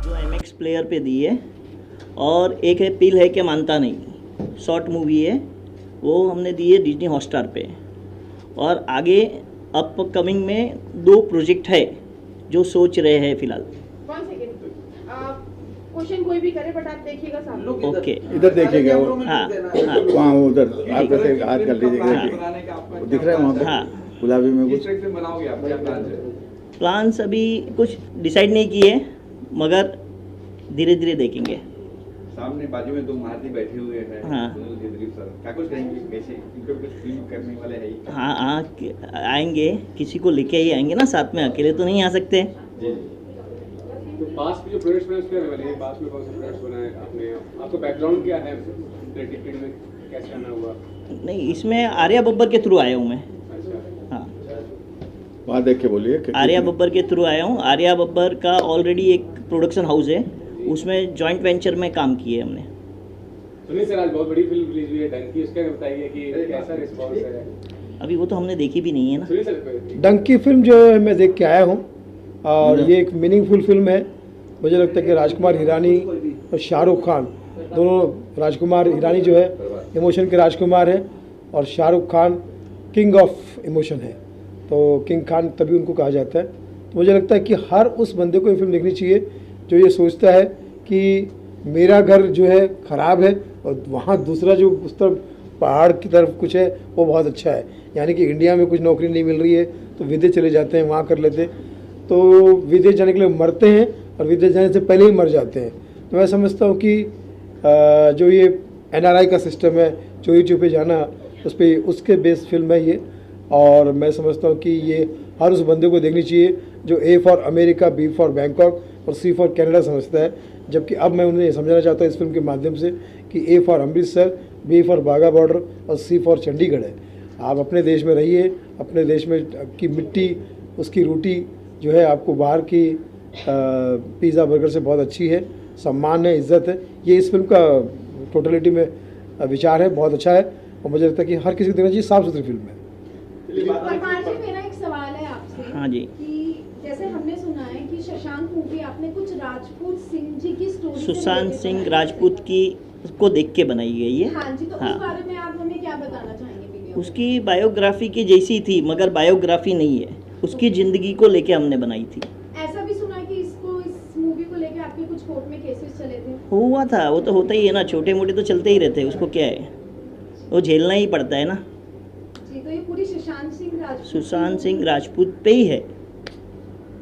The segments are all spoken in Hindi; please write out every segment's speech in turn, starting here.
जो एमएक्स प्लेयर पे दी है, और एक है पील है कि मानता नहीं, शॉर्ट मूवी है, वो हमने दी है डिज्नी हॉटस्टार पे। और आगे अपकमिंग में 2 प्रोजेक्ट है जो सोच रहे हैं फिलहाल। क्वेश्चन कोई भी करे बट आप देखिएगा सामने। ओके, इधर देखिएगा वो, हाँ हाँ वहाँ उधर आप ऐसे हाथ कर लीजिएगा, वो दिख रहा है वहाँ पे हाँ। गुलाबी में कुछ। बनाओगे आप, क्या प्लान है? प्लान्स अभी कुछ डिसाइड नहीं किए, मगर धीरे धीरे देखेंगे। सामने बाजू में 2 महारथी बैठे हुए हैं, हाँ। दिलीप सर, क्या कुछ कहेंगे? कैसे इनको कुछ फिल्म करने वाले हैं? हाँ आएंगे, किसी को लेके ही आएंगे ना साथ में, अकेले तो नहीं आ सकते। जी। तो पास में जो प्रोजेक्ट्स बने उसके बारे में, पास में कौन से प्रोजेक्ट्स बनाए आपने, आपका बैकग्राउंड क्या है क्रिएटिव फील्ड में, कैसे आना हुआ? नहीं, इसमें आर्या बब्बर के थ्रू आया हूँ मैं। अच्छा, हाँ, वहाँ देख के बोलिए। आर्या बब्बर के थ्रू आया हूँ। आर्या बब्बर का ऑलरेडी एक प्रोडक्शन हाउस है, उसमें जॉइंट वेंचर में काम किए हमने। सुनिए सर, आज बहुत बड़ी फिल्म रिलीज हुई है डंकी, उसके बारे में बताइए कि कैसा रिस्पॉन्स है? अभी वो तो हमने देखी भी नहीं है ना। सुनिए सर, डंकी फिल्म जो है मैं देख के आया हूँ, और ये एक मीनिंगफुल फिल्म है। मुझे लगता है कि राजकुमार हिरानी और शाहरुख खान दोनों, राजकुमार हिरानी जो है इमोशन के राजकुमार हैं, और Shahrukh Khan king of emotion है, तो किंग खान तभी उनको कहा जाता है। तो मुझे लगता है कि हर उस बंदे को ये फिल्म देखनी चाहिए जो ये सोचता है कि मेरा घर जो है ख़राब है और वहाँ दूसरा जो उस तरफ पहाड़ की तरफ कुछ है वो बहुत अच्छा है। यानी कि इंडिया में कुछ नौकरी नहीं मिल रही है तो विदेश चले जाते हैं, वहाँ कर लेते हैं। तो विदेश जाने के लिए मरते हैं और विदेश जाने से पहले ही मर जाते हैं। तो मैं समझता हूँ कि जो ये NRI का सिस्टम है, चोरी छुपे जाना, उस पर उसके बेस फिल्म है ये। और मैं समझता हूँ कि ये हर उस बंदे को देखनी चाहिए जो A for America, B for Bangkok और C फॉर कनाडा समझता है। जबकि अब मैं उन्हें समझाना चाहता हूँ इस फिल्म के माध्यम से कि A for Amritsar, B for Wagah border और C फॉर चंडीगढ़ है। आप अपने देश में रहिए, अपने देश में की मिट्टी, उसकी रोटी जो है आपको बाहर की पिज़्ज़ा बर्गर से बहुत अच्छी है, सम्मान है, इज़्ज़त है। ये इस फिल्म का टोटलिटी में विचार है, बहुत अच्छा है। और मुझे लगता है कि हर किसी को देखना चाहिए, साफ़ सुथरी फिल्म है। परमार जी, मेरा एक सवाल है आपसे। हाँ जी। कि जैसे हमने सुना है कि शशांक मूवी आपने कुछ राजपूत सिंह जी की स्टोरी से सुशांत related सिंह बनाई राजपूत की को देख के बनाई गई है। हाँ जी, तो हाँ। उस बारे में आप हमें क्या बताना चाहेंगे वीडियो? उसकी बायोग्राफी की जैसी थी, मगर बायोग्राफी नहीं है, उसकी ज़िंदगी को लेके हमने बनाई थी। ऐसा भी सुना है कि इसको, इस मूवी को लेके आपके कुछ कोर्ट में केसेस चले थे। हुआ था, वो तो होता ही है ना, छोटे मोटे तो चलते ही रहते हैं, उसको क्या है, वो झेलना ही पड़ता है ना। जी, तो ये पूरी सुशांत सिंह राजपूत पे ही है।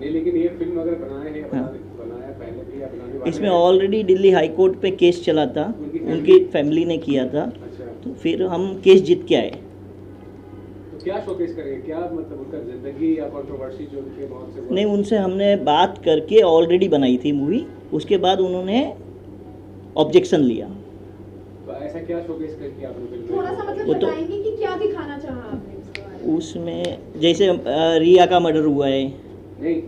नहीं, लेकिन ये फिल्म अगर बनाए हैं, हाँ। बनाया पहले भी या बनाने वाले इसमें हैं? ऑलरेडी दिल्ली हाई कोर्ट पे केस चला था, उनकी फैमिली ने किया था, अच्छा, तो फिर हम केस जीत के आए। तो क्या शोकेस करेंगे, क्या मतलब उनका जिंदगी या कंट्रोवर्सी जो उनके मौत से हुआ? नहीं, उनसे हमने बात करके ऑलरेडी बनाई थी मूवी, उसके बाद उन्होंने ऑब्जेक्शन लिया। तो ऐसा क्या शोकेस करके आपने फिल्म थोड़ा सा मतलब वो तो- बताएंगे कि क्या दिखाना चाहा आपने इसके बारे में? उसमें जैसे रिया का मर्डर हुआ है, नहीं,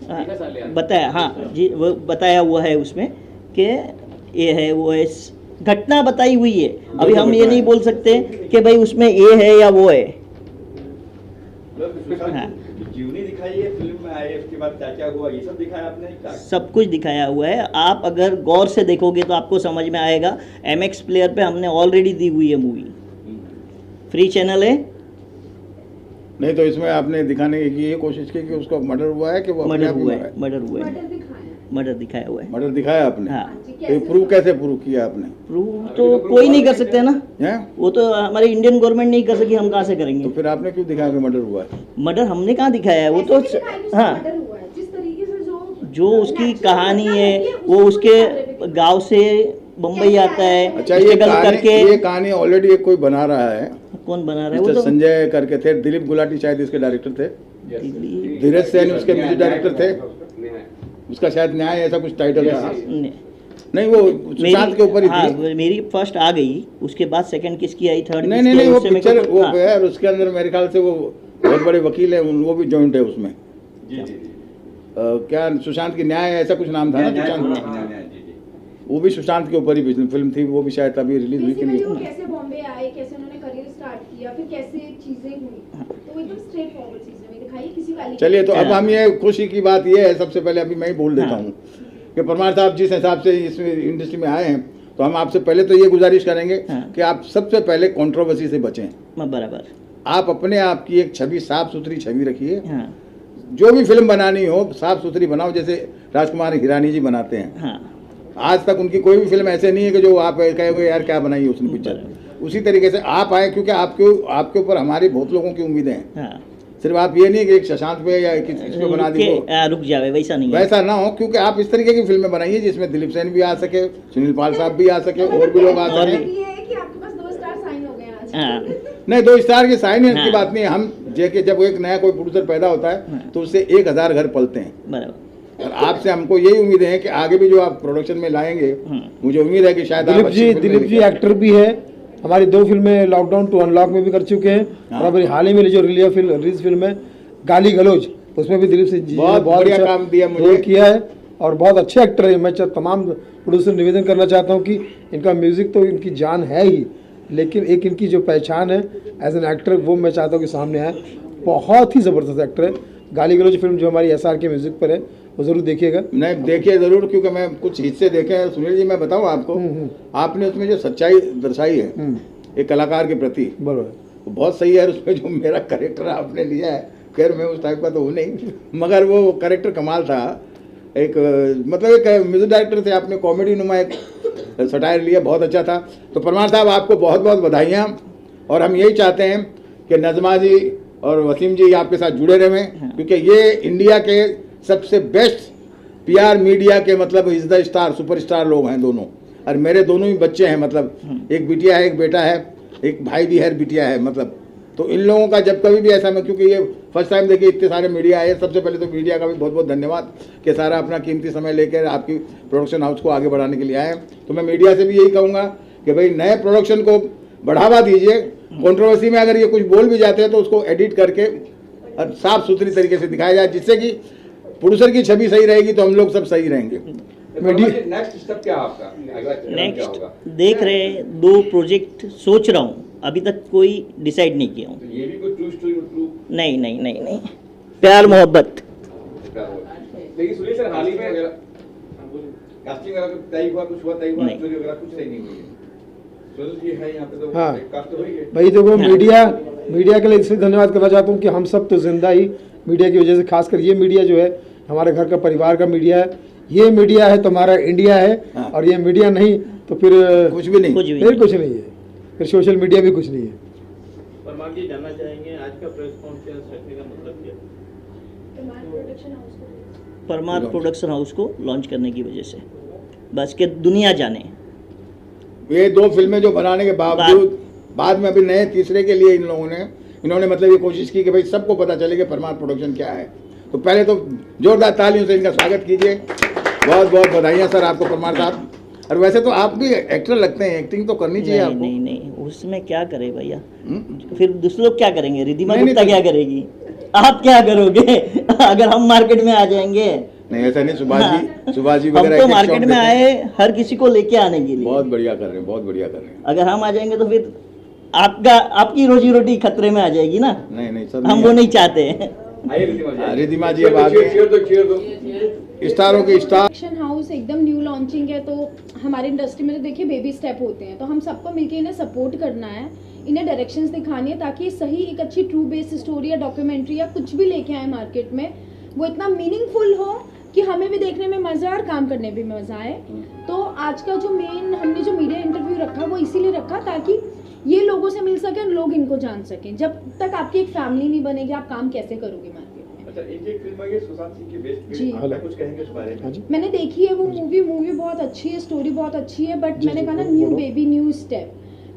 हाँ, कितना साल यार? बताया, हाँ जी, वो बताया हुआ है उसमें कि ये है वो है, घटना बताई हुई है। अभी हम ये नहीं बोल सकते कि भाई उसमें ये है या वो है। हाँ, जीवनी दिखाई है फिल्म में आए, उसके बाद क्या क्या हुआ ये सब दिखाया आपने? सब कुछ दिखाया हुआ है। आप अगर गौर से देखोगे तो आपको समझ में आएगा। MX प्लेयर पे हमने ऑलरेडी दी हुई है मूवी, फ्री चैनल है। नहीं तो इसमें आपने दिखाने की ये कोशिश की कि उसका मर्डर हुआ है कि वो अपने मर्डर आप ही हुआ मरा है, मर्डर हुआ है, मर्डर दिखाया है। मर्डर दिखाया हुआ है। मर्डर दिखाया आपने? हाँ, जी, तो ये प्रूव कैसे प्रूव किया आपने? प्रूव तो कोई नहीं कर सकते ना, हैं? वो तो हमारी इंडियन गवर्नमेंट नहीं कर सकी, हम कहाँ से तो करेंगे? फिर आपने क्यों दिखाया कि मर्डर हुआ है? मर्डर हमने कहाँ दिखाया है, वो ऐसे तो भी दिखाया कि उसका हाँ, मर्डर हुआ है। जिस तरीके से जो उसकी natural कहानी घटना है, रहती वो उसको उसके पूरी तरह से गांव से बम्बई आता है, अच्छा, ये struggle करके। कहानी ऑलरेडी कोई बना रहा है, कौन बना रहा है? वो मिस्टर तो संजय करके थे, दिलीप गुलाटी शायद इसके डायरेक्टर थे, दिल्ली- धीरज सेन उसके म्यूजिक डायरेक्टर थे, न्याय। उसका शायद न्याय ऐसा कुछ टाइटल था। ने- नहीं वो सुशांत के ऊपर ही हाँ, थी। मेरी फर्स्ट आ गई, उसके बाद सेकंड किसकी आई, थर्ड नहीं नहीं नहीं, वो पिक्चर वो है, और उसके अंदर मेरे ख्याल से वो बहुत बड़े वकील है, वो भी जॉइंट है उसमें। जी जी जी। क्या सुशांत की न्याय ऐसा कुछ नाम था ना सुशांत? जी जी। वो भी सुशांत के ऊपर ही फिल्म थी, वो भी शायद अभी रिलीज हुई कि बेसिकली नहीं। वो कैसे बॉम्बे आए, कैसे उन्होंने करियर स्टार्ट किया, फिर कैसे चीजें हुई, तो एकदम स्ट्रेट फॉरवर्ड चीजें में दिखाई, किसी वाली। चलिए, तो अब हाँ। हम ये खुशी की बात ये है, सबसे पहले अभी मैं ही बोल देता हाँ। हूँ कि परमार साहब जिस हिसाब से इस इंडस्ट्री में आए हैं, तो हम आपसे पहले तो ये गुजारिश करेंगे कि आप सबसे पहले कंट्रोवर्सी से बचें। बराबर। आप अपने आप की एक छवि, साफ सुथरी छवि रखिए। हाँ जो भी फिल्म बनानी हो साफ सुथरी बनाओ, जैसे राजकुमार हिरानी जी बनाते हैं। हाँ आज तक उनकी कोई भी फिल्म ऐसे नहीं है कि जो आप कहोगे यार क्या बनाई है उसने पिक्चर। उसी तरीके से आप आए, क्योंकि आपके ऊपर हमारी बहुत लोगों की उम्मीदें हैं। हाँ सिर्फ आप ये नहीं कि एक शशांक पे या किस पे बना दी रुक जावे, वैसा नहीं है। वैसा ना हो, क्योंकि आप इस तरीके की फिल्में बनाइए जिसमें दिलीप सेन भी आ सके, सुनील पाल साहब भी आ सके, और भी लोग आ सके। ये है कि आपके पास 2 स्टार साइन हो गए आज। हाँ नहीं, 2 स्टार की साइन की हाँ। बात नहीं है। हम जब एक नया कोई प्रोड्यूसर पैदा होता है तो उससे 1000 घर पलते हैं। बराबर। और आपसे हमको यही उम्मीद है कि आगे भी जो आप प्रोडक्शन में लाएंगे, मुझे उम्मीद है कि शायद आप अच्छी फिल्में दिलीप जी लेके एक्टर भी है, हमारी 2 फिल्में लॉकडाउन टू अनलॉक में भी कर चुके हैं। और अभी हाल ही में जो रिलीज फिल्म है गाली गलौज, उसमें भी दिलीप सिंह जी ने बहुत बढ़िया अच्छा काम दिया मुझे। रोल किया है और बहुत अच्छे एक्टर है। मैं तमाम प्रोड्यूसर निवेदन करना चाहता हूँ कि इनका म्यूजिक तो इनकी जान है ही, लेकिन एक इनकी जो पहचान है एज एन एक्टर, वो मैं चाहता हूँ कि सामने आए। बहुत ही ज़बरदस्त एक्टर है। गाली गलौज फिल्म जो हमारी SR के म्यूजिक पर है, वो ज़रूर देखिएगा। नहीं, देखिए ज़रूर, क्योंकि मैं कुछ हिस्से देखे हैं। सुनील जी, मैं बताऊं आपको, आपने उसमें जो सच्चाई दर्शाई है एक कलाकार के प्रति, बराबर, वो बहुत सही है। और उसमें जो मेरा कैरेक्टर आपने लिया है, खैर मैं उस टाइप का तो हूँ नहीं, मगर वो कैरेक्टर कमाल था। एक मतलब एक म्यूजिक डायरेक्टर थे, आपने कॉमेडी नुमा एक सटायर लिया, बहुत अच्छा था। तो परमार साहब आपको बहुत बहुत बधाइयाँ। और हम यही चाहते हैं कि नज़मा जी और वसीम जी आपके साथ जुड़े रहें, क्योंकि ये इंडिया के सबसे बेस्ट PR मीडिया के मतलब इज द स्टार, सुपरस्टार लोग हैं दोनों। और मेरे दोनों ही बच्चे हैं, मतलब एक बिटिया है, एक बेटा है, एक भाई भी है, बिटिया है। मतलब तो इन लोगों का जब कभी भी ऐसा, मैं क्योंकि ये फर्स्ट टाइम देखिए इतने सारे मीडिया आए, सबसे पहले तो मीडिया का भी बहुत बहुत धन्यवाद कि सारा अपना कीमती समय लेकर आपकी प्रोडक्शन हाउस को आगे बढ़ाने के लिए आए। तो मैं मीडिया से भी यही कहूँगा कि भाई नए प्रोडक्शन को बढ़ावा दीजिए। कंट्रोवर्सी में अगर ये कुछ बोल भी जाते हैं तो उसको एडिट करके और साफ सुथरी तरीके से दिखाया जाए, जिससे कि प्रोड्यूसर की छवि सही रहेगी तो हम लोग सब सही रहेंगे। नेक्स्ट स्टेप क्या आपका, अगला चरण क्या नेक्स्ट होगा? देख रहे 2 प्रोजेक्ट सोच रहा हूँ, अभी तक कोई डिसाइड नहीं किया हूँ। तो ये भी कोई ट्रू स्टोरी, ट्रू नहीं नहीं नहीं नहीं, प्यार मोहब्बत। लेकिन सुनील सर हाल ही में कास्टिंग वगैरह तय हुआ, कुछ हुआ तय हुआ, नहीं। स्टोरी वगैरह कुछ तय नहीं हुई है। सुनील जी है यहाँ पे तो हाँ। कास्ट तो हुई है। भाई देखो, मीडिया के लिए इसलिए धन्यवाद करना चाहता हूँ कि हम सब तो जिंदा ही मीडिया की वजह से, खासकर ये मीडिया जो है हमारे घर का परिवार का मीडिया है। ये मीडिया है तो हमारा इंडिया है। हाँ। और ये मीडिया नहीं तो फिर कुछ भी नहीं। कुछ भी फिर नहीं। कुछ नहीं है, फिर सोशल मीडिया भी कुछ नहीं है। परमार जी जानना चाहेंगे आज का प्रेस कॉन्फ्रेंस रखने का मतलब क्या? परमार प्रोडक्शन हाउस को लॉन्च करने की वजह से, बस के दुनिया जाने। ये 2 फिल्में जो बनाने के बावजूद बाद में अभी नए तीसरे के लिए इन्होंने मतलब ये कोशिश की कि भाई सबको पता चले कि परमार प्रोडक्शन क्या है। तो पहले तो जोरदार तालियों से इनका स्वागत कीजिए। बहुत बहुत बधाइयाँ सर आपको परमार साहब। और वैसे तो आप भी एक्टर लगते हैं, एक्टिंग तो करनी चाहिए नहीं आपको। नहीं नहीं, उसमें क्या करे भैया, फिर दूसरे लोग क्या करेंगे? रिद्धिमा नहीं, गुप्ता नहीं, क्या करेगी? आप क्या करोगे अगर हम मार्केट में आ जाएंगे? नहीं ऐसा नहीं, सुभाष जी हम वगैरह तो एक-एक मार्केट शॉट में देते हैं। आए हर किसी को लेके आने के लिए। बहुत बढ़िया कर रहे हैं, बहुत बढ़िया कर रहे हैं। अगर हम आ जाएंगे तो फिर आपकी रोजी रोटी खतरे में आ जाएगी ना। नहीं नहीं सर, हम वो नहीं चाहते हैं। आइए रिद्धिमा जी। रिद्धिमा जी अब आगे cheer दो। स्टारों के स्टार। प्रोडक्शन हाउस एकदम न्यू लॉन्चिंग है, तो हमारी इंडस्ट्री में तो देखिए बेबी स्टेप होते हैं, तो हम सबको मिलके इन्हें सपोर्ट करना है, इन्हें डायरेक्शंस दिखानी है, ताकि सही एक अच्छी ट्रू बेस्ड स्टोरी या डॉक्यूमेंट्री या कुछ भी लेके आए मार्केट में, वो इतना मीनिंगफुल हो कि हमें भी देखने में मजा और काम करने में मजा आए। तो आज का जो मेन हमने जो मीडिया इंटरव्यू रखा वो इसीलिए रखा ताकि ये लोगों से मिल सके और लोग इनको जान सकें। जब तक आपकी एक फैमिली नहीं बनेगी, आप काम कैसे करोगे मार्केट में? अच्छा, इनकी एक फिल्म है ये सुशांत सिंह की बेस्ट जी। फिल्म, आप कुछ कहेंगे इस बारे में? मैंने देखी है वो मूवी बहुत अच्छी है, स्टोरी बहुत अच्छी है, बट मैंने कहा ना न्यू बेबी न्यू स्टेप,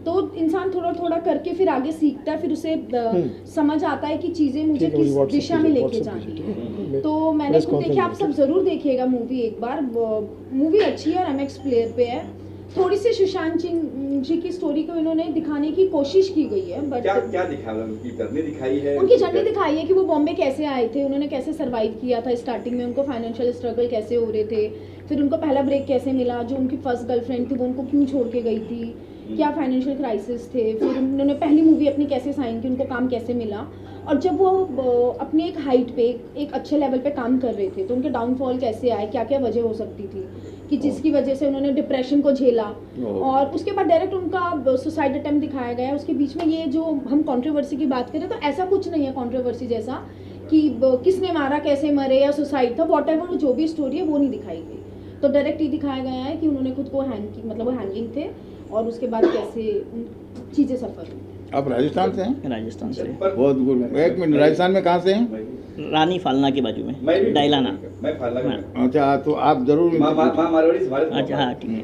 तो इंसान थोड़ा थोड़ा करके फिर आगे सीखता है, फिर उसे समझ आता है कि चीजें मुझे ठीक है, किस मुझे दिशा में WhatsApp लेके भेजिए, जानी ठीक है। है। तो मैंने Press खुद देखी, आप conference सब जरूर देखिएगा मूवी एक बार। मूवी अच्छी है और MX प्लेयर पे है। थोड़ी सी सुशांत सिंह जी की स्टोरी को इन्होंने दिखाने की कोशिश की गई है, बट क्या दिखा है? उनकी जर्नी दिखाई है, उनकी जर्नी दिखाई है कि वो बॉम्बे कैसे आए थे, उन्होंने कैसे सरवाइव किया था स्टार्टिंग में, उनको फाइनेंशियल स्ट्रगल कैसे हो रहे थे, फिर उनको पहला ब्रेक कैसे मिला, जो उनकी फर्स्ट गर्लफ्रेंड थी वो उनको क्यों छोड़ के गई थी, क्या फाइनेंशियल क्राइसिस थे, फिर उन्होंने पहली मूवी अपनी कैसे साइन की, उनको काम कैसे मिला, और जब वो अपनी एक हाइट पे एक अच्छे लेवल पे काम कर रहे थे तो उनके डाउनफॉल कैसे आए, क्या क्या वजह हो सकती थी कि जिसकी वजह से उन्होंने डिप्रेशन को झेला, और उसके बाद डायरेक्ट उनका सुसाइड अटेम्प्ट दिखाया गया। उसके बीच में ये जो हम कंट्रोवर्सी की बात करें तो ऐसा कुछ नहीं है कंट्रोवर्सी जैसा कि किसने मारा, कैसे मरे या सुसाइड था, वॉट एवर जो भी स्टोरी है वो नहीं दिखाई गई। तो डायरेक्ट ये दिखाया गया है कि उन्होंने खुद को हैंग की, मतलब वो हैंगिंग थे और उसके बाद कैसे चीज़ें सफ़र हुई। आप राजस्थान से हैं? राजस्थान से। बहुत गुड। एक मिनट, राजस्थान में कहाँ से हैं? रानी फालना के बाजू में, मैं भी डायलाना। मैं फालना में। अच्छा, तो आप जरूर माँ मारवाड़ी से भारत। अच्छा हाँ ठीक है।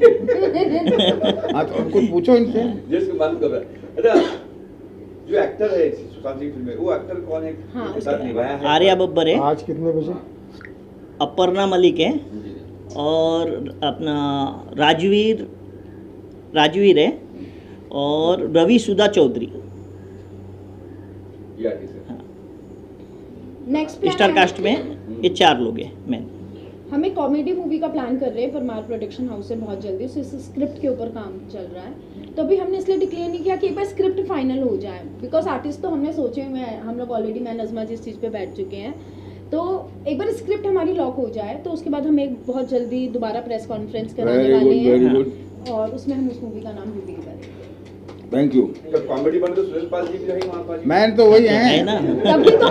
हाँ, तो कुछ पूछो इनसे। जिसको मालूम कर रहा है। अच्छा, जो एक्टर है सुशांत सिंह फिल्म में, वो एक्टर कौन है? हाँ, उनके साथ निभाया है? आर्या बब्बर है, आज कितने बजे? अपर्णा मलिक है, और अपना राजवीर है, और रवि सुधा चौधरी। ये आर्टिस्ट है। नेक्स्ट प्लान स्टार कास्ट में ये 4 लोग हैं मैन। हमें कॉमेडी मूवी का प्लान कर रहे हैं परमार प्रोडक्शन हाउस से बहुत जल्दी, उस स्क्रिप्ट के ऊपर काम चल रहा है। तो अभी हमने इसलिए डिक्लेयर नहीं किया कि एक बार स्क्रिप्ट फाइनल हो जाए, बिकॉज आर्टिस्ट तो हमने सोचे हुए हैं, हम लोग ऑलरेडी मैं नज़मा जिस चीज़ पे बैठ चुके हैं। तो एक बार स्क्रिप्ट हमारी लॉक हो जाए तो उसके बाद हम एक बहुत जल्दी दोबारा प्रेस कॉन्फ्रेंस कराने वेरी वाले गुड, वेरी हैं, गुड। और उसमें हम उस मूवी का नाम रिवील करेंगे। Thank you. जब कॉमेडी बने तो सुनील पाल जी भी रहेंगे वहाँ पर। मैन तो वही है हैं ना। तभी तो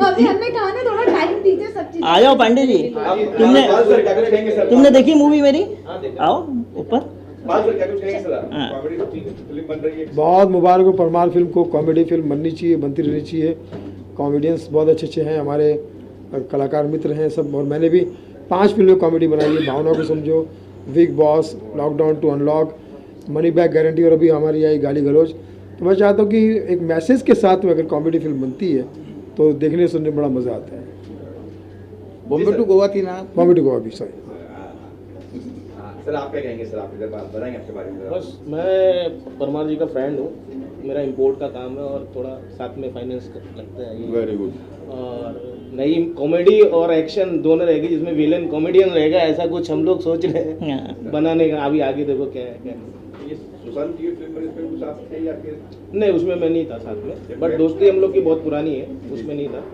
अभी हमने कहा ना थोड़ा टाइम दीजिए सब चीज़। आ जाओ पांडे जी, तुमने पाल सर क्या कुछ कहेंगे सर? तुमने देखी मूवी मेरी? आओ ऊपर। पाल सर क्या कुछ कहेंगे सर? हाँ। कॉमेडी फिल्म बन रही है। बहुत मुबारक हो परमार फिल्म को। कॉमेडी फिल्म बननी चाहिए, बनती रहनी चाहिए। कॉमेडियंस बहुत अच्छे अच्छे हैं, हमारे कलाकार मित्र हैं सब, और मैंने भी 5 फिल्में कॉमेडी बनाई है। भावना को समझो, Bigg Boss, lockdown to unlock, money back guarantee, और अभी हमारी आई गाली गलौज। तो मैं चाहता हूँ कि एक मैसेज के साथ में अगर कॉमेडी फिल्म बनती है तो देखने सुनने में बड़ा मज़ा आता है। बॉम्बे टू गोवा थी ना? कॉमेडी को अभी सही। सर आप क्या कहेंगे सर? आप इधर बात बताएंगे आपके बारे में जरा। बस मैं परमार जी का फ्रेंड हूँ, मेरा इंपोर्ट का काम है और थोड़ा साथ में फाइनेंस लगता है ये। Very good. और नई कॉमेडी और एक्शन दोनों रहेगी, जिसमें विलेन कॉमेडियन रहेगा, ऐसा कुछ हम लोग सोच रहे हैं हाँ। बनाने का। अभी आगे देखो क्या है क्या नहीं। ये सुशांत जी की फिल्म में इसमें कुछ आप थे या फिर? नहीं, उसमें मैं नहीं था साथ में, बट दोस्ती हम लोग की बहुत पुरानी है, उसमें नहीं था।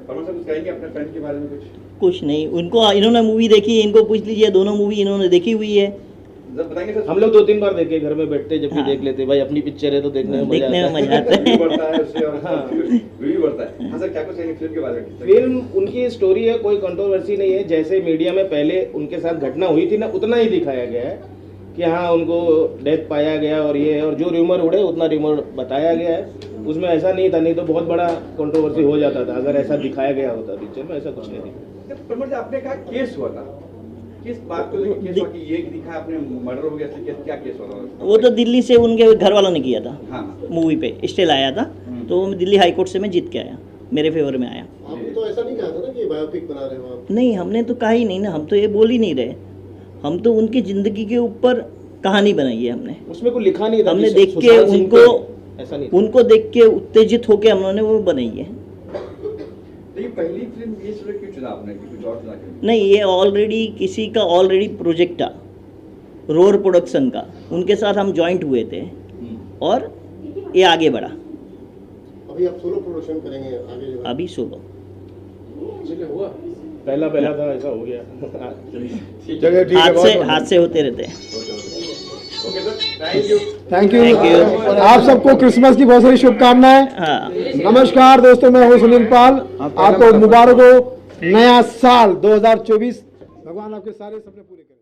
परमार सर कुछ कहेंगे अपने फ्रेंड के बारे में कुछ? कुछ नहीं, उनको इन्होंने मूवी देखी है, इनको पूछ लीजिए, दोनों मूवी इन्होंने देखी हुई है। जरा बताएंगे सर। हम लोग 2-3 बार देखे, घर में बैठते जब भी हाँ। देख लेते, भाई अपनी पिक्चर है तो देखने में मजा आता है। मजा आता व्यू है। बढ़ता है उससे और हाँ। व्यू बढ़ता है। हाँ सर, क्या कुछ कहेंगे फिल्म के बारे में? फिल्म उनकी स्टोरी है, कोई कंट्रोवर्सी नहीं है। जैसे मीडिया में पहले उनके साथ घटना हुई थी ना, उतना ही दिखाया गया है कि हाँ उनको डेथ पाया गया और ये है, और जो र्यूमर उड़े उतना र्यूमर बताया गया है। उसमें ऐसा नहीं था, नहीं तो बहुत बड़ा कंट्रोवर्सी हो जाता था अगर ऐसा दिखाया गया होता पिक्चर में। ऐसा कुछ नहीं था। परमार जी, आपने कहा केस हुआ था, किस बात को लेकर केस हुआ कि ये दिखा आपने मर्डर हो गया, क्या केस हुआ था? वो तो दिल्ली से उनके घर वालों ने किया था, हाँ। मूवी पे स्टे लाया था, तो दिल्ली हाई कोर्ट से मैं जीत के आया, मेरे फेवर में आया। आपने तो ऐसा नहीं कहा था ना कि बायोपिक बना रहे हो आप? नहीं, हमने तो कहा ही नहीं ना, हम तो ये बोल ही नहीं रहे। हम तो उनकी ज़िंदगी के ऊपर कहानी बनाई है हमने। उसमें कुछ लिखा नहीं था। हमने कि देख के सुशांत सिंह उनको पे ऐसा नहीं था। उनको देख के उत्तेजित होके हमने वो बनाई है। लेकिन पहली फिल्म ये सिर्फ क्यों चुना आपने कि कुछ और चुना क्यों? नहीं, ये ऑलरेडी किसी का ऑलरेडी प्रोजेक्ट था, रोर प्रोडक्शन का, उनके साथ हम जॉइंट हुए थे और ये आगे बढ़ा। अभी आप सोलो प्रोडक्शन करेंगे आगे जो है? अभी सोलो। पहला था, ऐसा हो गया। चलिए ठीक है। हाथ से होते रहते हैं। Okay sir, thank you. Thank you. Thank you। आप सबको क्रिसमस की बहुत सारी शुभकामनाएं। हाँ, नमस्कार दोस्तों, मैं हूं सुनील पाल। आपको मुबारक हो नया साल 2024। भगवान आपके सारे सपने पूरे करें।